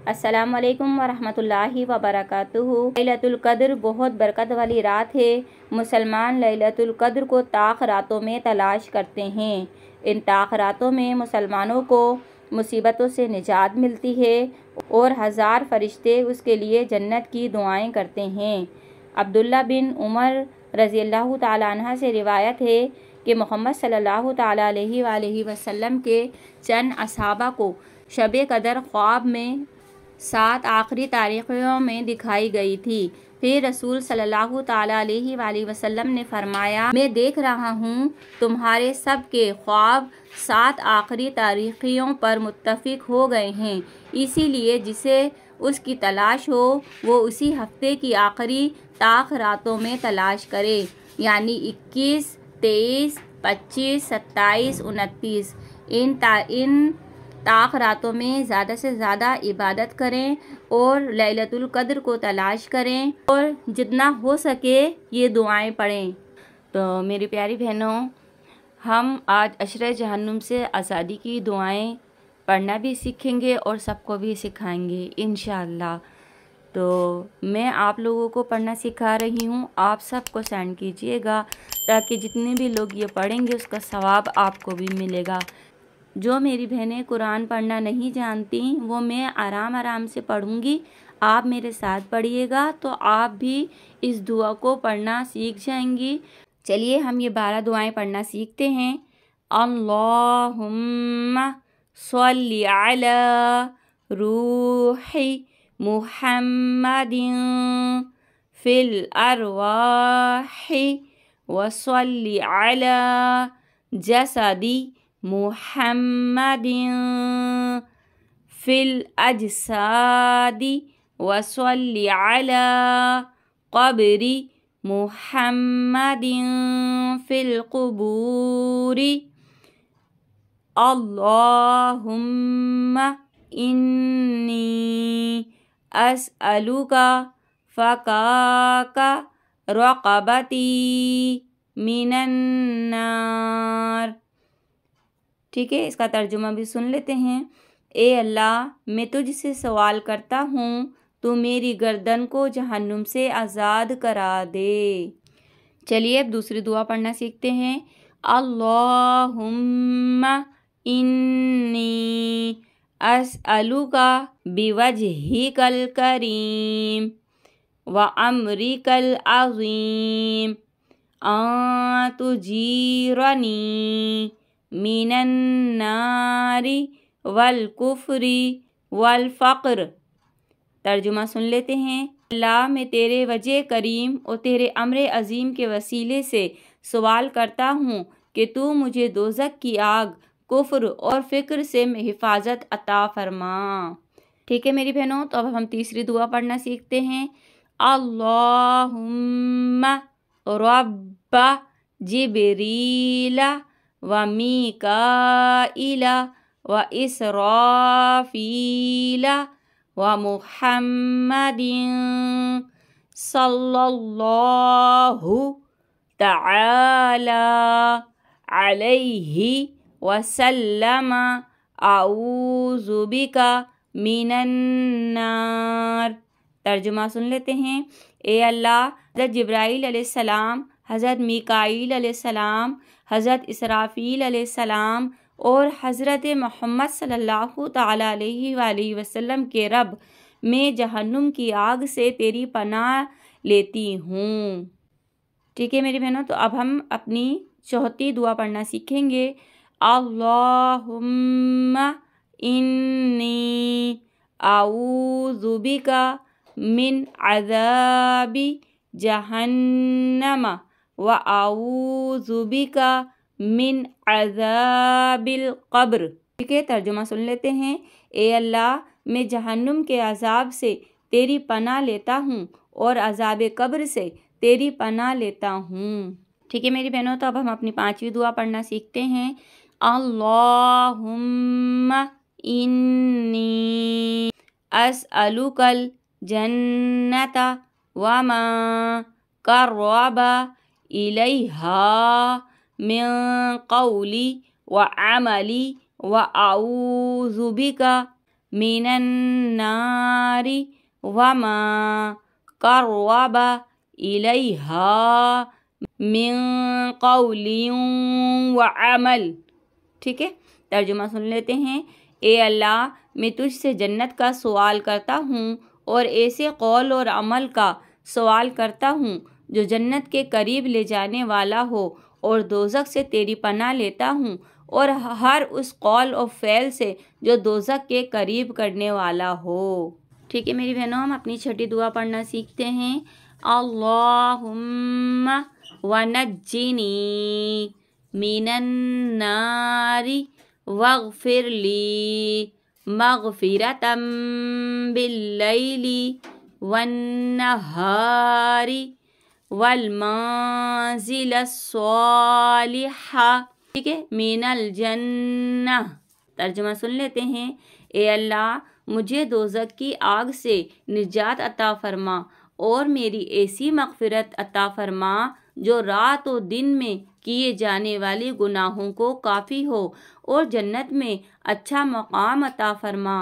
السلام علیکم ورحمۃ اللہ وبرکاتہ۔ لیلۃ القدر بہت برکت والی رات ہے۔ مسلمان لیلۃ القدر کو طاق راتوں میں تلاش کرتے ہیں۔ ان طاق راتوں میں مسلمانوں کو مصیبتوں سے نجات ملتی ہے اور ہزار فرشتے اس کے لیے جنت کی دعائیں کرتے ہیں۔ عبداللہ بن عمر رضی اللہ تعالیٰ عنہ سے روایت ہے کہ محمد صلی اللہ تعالیٰ علیہ وآلہ وسلم کے چند اصحابہ کو شب قدر خواب میں 7 آخری تاریخیوں میں دکھائی گئی تھی۔ پھر رسول صلی اللہ تعالیٰ علیہ وآلہ وسلم نے فرمایا، میں دیکھ رہا ہوں تمہارے سب کے خواب 7 آخری تاریخیوں پر متفق ہو گئے ہیں، اسی لیے جسے اس کی تلاش ہو وہ اسی ہفتے کی آخری طاق راتوں میں تلاش کرے، یعنی 21، 23، 25، 27، 29۔ ان طاق راتوں میں زیادہ سے زیادہ عبادت کریں اور لیلۃ القدر کو تلاش کریں اور جتنا ہو سکے یہ دعائیں پڑھیں۔ تو میری پیاری بہنوں، ہم آج عشرۂ جہنم سے آزادی کی دعائیں پڑھنا بھی سیکھیں گے اور سب کو بھی سکھائیں گے انشاءاللہ۔ تو میں آپ لوگوں کو پڑھنا سکھا رہی ہوں، آپ سب کو سینڈ کیجئے گا تاکہ جتنے بھی لوگ یہ پڑھیں گے اس کا ثواب آپ کو بھی ملے گا۔ جو میری بہنیں قرآن پڑھنا نہیں جانتی وہ میں آرام سے پڑھوں گی، آپ میرے ساتھ پڑھیے گا تو آپ بھی اس دعا کو پڑھنا سیکھ جائیں گی۔ چلیے ہم یہ 12 دعائیں پڑھنا سیکھتے ہیں۔ اللہم صلی علی روح محمد فی الارواح وصلی علی جسد محمد فی الاجساد وصلی علی قبر محمد فی القبور۔ اللہم انی اسألک فکاک رقبتی من النار۔ ٹھیک ہے، اس کا ترجمہ بھی سن لیتے ہیں۔ اے اللہ، میں تجھ سے سوال کرتا ہوں تو میری گردن کو جہنم سے آزاد کرا دے۔ چلیے اب دوسری دعا پڑھنا سیکھتے ہیں۔ اللہم انی اسألک بوجہک الکریم وامرک العظیم ان تجیرنی من النار والکفر والفقر۔ ترجمہ سن لیتے ہیں۔ اللہ، میں تیرے وجہ کریم اور تیرے امر عظیم کے وسیلے سے سوال کرتا ہوں کہ تو مجھے دوزخ کی آگ، کفر اور فقر سے حفاظت عطا فرما۔ ٹھیک ہے میری بہنوں، تو اب ہم تیسری دعا پڑھنا سیکھتے ہیں۔ اللہم رب جبریل ومیکائیل واسرافیل ومحمد صلی اللہ تعالی علیہ وسلم اعوذ بک من النار۔ ترجمہ سن لیتے ہیں۔ اے اللہ، حضرت جبرائیل علیہ السلام، حضرت میکائیل علیہ السلام، حضرت اسرافیل علیہ السلام اور حضرت محمد صلی اللہ تعالیٰ علیہ وآلہ وسلم کے رب، میں جہنم کی آگ سے تیری پناہ لیتی ہوں۔ ٹھیک ہے میری بہنوں، تو اب ہم اپنی چوتھی دعا پڑھنا سیکھیں گے۔ اللہم انی اعوذ بک من عذاب جہنم واعوذ بک من عذاب القبر۔ ٹھیک ہے، ترجمہ سن لیتے ہیں۔ اے اللہ، میں جہنم کے عذاب سے تیری پناہ لیتا ہوں اور عذاب قبر سے تیری پناہ لیتا ہوں۔ ٹھیک ہے میری بہنوں، تو اب ہم اپنی 5ویں دعا پڑھنا سیکھتے ہیں۔ اللہم انی اسألک الجنۃ وما قرب الیہا من قول وعمل واعوذ بک من النار وما قرب إليها من قول وعمل۔ ٹھیک ہے، ترجمہ سن لیتے ہیں۔ اے اللہ، میں تجھ سے جنت کا سوال کرتا ہوں اور ایسے قول اور عمل کا سوال کرتا ہوں جو جنت کے قریب لے جانے والا ہو، اور دوزخ سے تیری پناہ لیتا ہوں اور ہر اس قول اور فعل سے جو دوزخ کے قریب کرنے والا ہو۔ ٹھیک ہے میری بہنوں، ہم اپنی چھٹی دعا پڑھنا سیکھتے ہیں۔ اللہم ونجنی من النار واغفر لی مغفرۃ باللیل والنہار والمنزل الصالح، ٹھیک ہے، من الجنہ۔ ترجمہ سن لیتے ہیں۔ اے اللہ، مجھے دوزخ کی آگ سے نجات عطا فرما اور میری ایسی مغفرت عطا فرما جو رات و دن میں کیے جانے والے گناہوں کو کافی ہو، اور جنت میں اچھا مقام عطا فرما،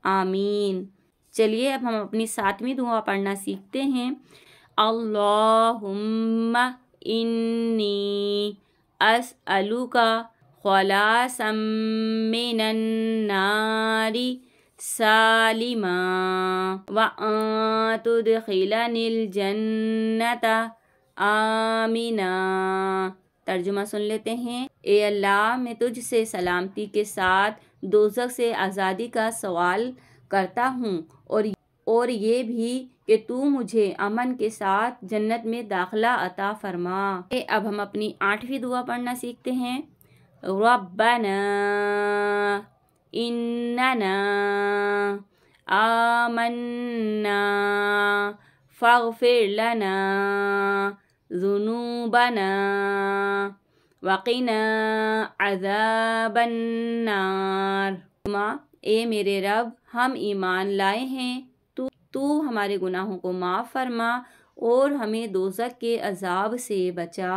آمین۔ چلیے اب ہم اپنی 7ویں دعا پڑھنا سیکھتے ہیں۔ اللہم انی اسألک خلاصا من النار سالما وان تدخلنی الجنت آمنا۔ ترجمہ سن لیتے ہیں۔ اے اللہ، میں تجھ سے سلامتی کے ساتھ دوزخ سے آزادی کا سوال کرتا ہوں اور یہ بھی کہ تو مجھے امن کے ساتھ جنت میں داخلہ عطا فرما۔ اب ہم اپنی 8ویں دعا پڑھنا سیکھتے ہیں۔ ربنا اننا آمنا فاغفر لنا ذنوبنا وقنا عذاب النار۔ اے میرے رب، ہم ایمان لائے ہیں، تو ہمارے گناہوں کو معاف فرما اور ہمیں دوزخ کے عذاب سے بچا۔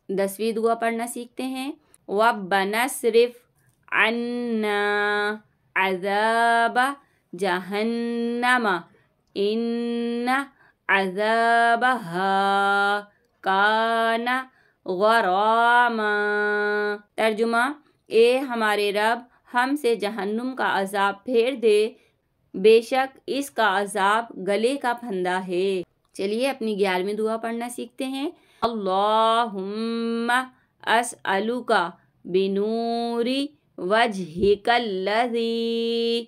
10ویں دعا پڑھنا سیکھتے ہیں۔ ربنا اصرف عنا عذاب جہنم ان عذابها کان غراما۔ ترجمہ، اے ہمارے رب، ہم سے جہنم کا عذاب پھیر دے، بے شک اس کا عذاب گلے کا پھندا ہے۔ چلیے اپنی 11ویں دعا پڑھنا سیکھتے ہیں۔ اللہم اسألک بنور وجہک الذی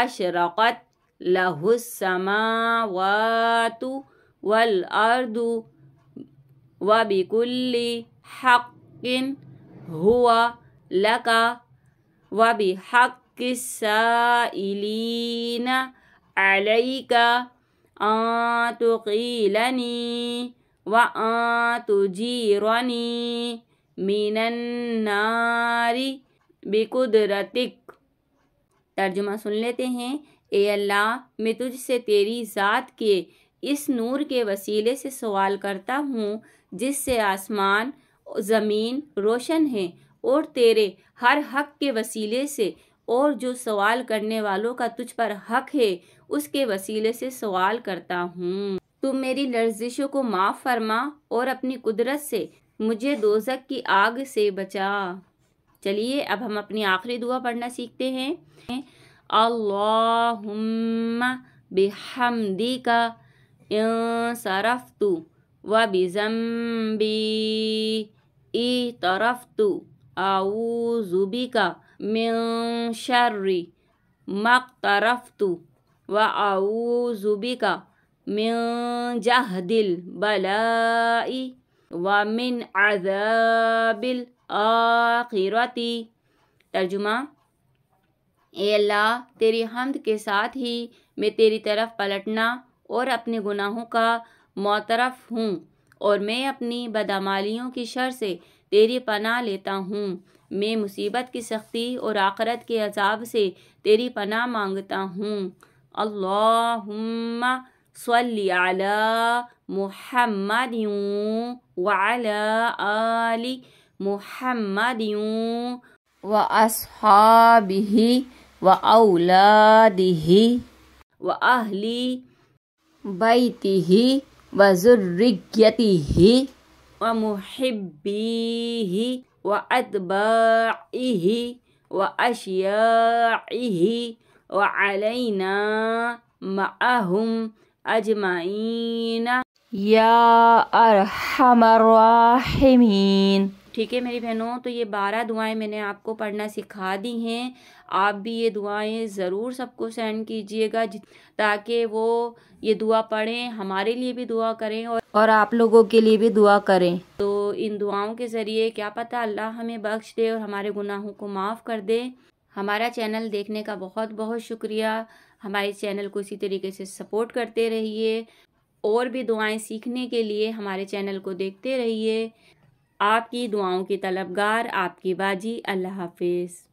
اشرقت لہ السماوات والارض وبکل حق ہو لک وبحق السائلین علیک ان تقیلنی وان تجیرنی من النار بقدرتک۔ ترجمہ سن لیتے ہیں۔ اے اللہ، میں تجھ سے تیری ذات کے اس نور کے وسیلے سے سوال کرتا ہوں جس سے آسمان زمین روشن ہیں، اور تیرے ہر حق کے وسیلے سے، اور جو سوال کرنے والوں کا تجھ پر حق ہے اس کے وسیلے سے سوال کرتا ہوں۔ تم میری لرزشوں کو معاف فرما اور اپنی قدرت سے مجھے دوزخ کی آگ سے بچا۔ چلیے اب ہم اپنی آخری دعا پڑھنا سیکھتے ہیں۔ اللہم بحمدک انصرفت وبذنبی اعترفت اعوذ بک من شر ما اقترفت واعوذ بک من جہد البلاء ومن عذاب الآخرۃ۔ ترجمہ، اے اللہ، تیری حمد کے ساتھ ہی میں تیری طرف پلٹنا اور اپنے گناہوں کا معترف ہوں، اور میں اپنی بدعمالیوں کی شر سے تیری پناہ لیتا ہوں۔ میں مصیبت کی سختی اور آخرت کے عذاب سے تیری پناہ مانگتا ہوں۔ اللہم صلی علی محمد وعلی آل محمد واصحابہ وأولاده وأهل بيته وذريته ومحبيه وأتباعه وأشياعه وعلينا معهم أجمعين یا ارحم الراحمین۔ ٹھیک ہے میری بہنوں، تو یہ 12 دعائیں میں نے آپ کو پڑھنا سکھا دی ہیں۔ آپ بھی یہ دعائیں ضرور سب کو سینڈ کیجئے گا تاکہ وہ یہ دعا پڑھیں، ہمارے لیے بھی دعا کریں اور آپ لوگوں کے لیے بھی دعا کریں۔ تو ان دعاؤں کے ذریعے کیا پتہ اللہ ہمیں بخش دے اور ہمارے گناہوں کو معاف کر دے۔ ہمارا چینل دیکھنے کا بہت بہت شکریہ۔ ہمارے چینل کو اسی طریقے سے سپورٹ کرتے رہیے، اور بھی دعائیں سیکھنے کے لیے ہمارے چینل کو دیکھتے رہیے۔ آپ کی دعاؤں کی طلبگار آپ کی باجی۔ اللہ حافظ۔